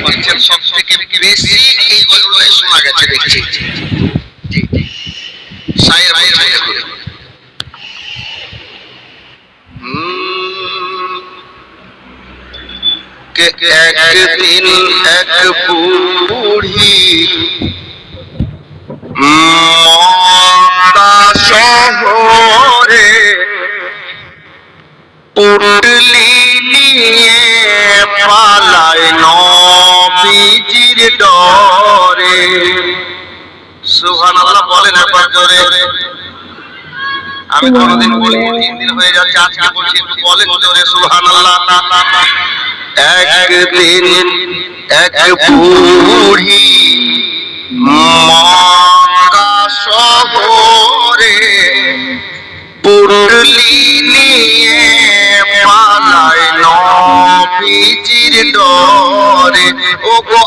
পাচ্ছেন সব থেকে বেশি এই গজলটাই শোনা গেছে দেখছি শায়ের ভাই একদিন এক বুড়ি মক্কা শহরে পুটলি নিয়ে পালায় নবীজির ডরে। সুবহানাল্লাহ বলেন একবার জোরে। আমি কোনদিন বলি 3 দিন হয়ে যাচ্ছে, আজকে বলছি একটু বলেন জোরে সুবহানাল্লাহ। একদিন এক বুড়ি মক্কা শহরে পুটলি নিয়ে পালায় নবীজির ডরে। ও গো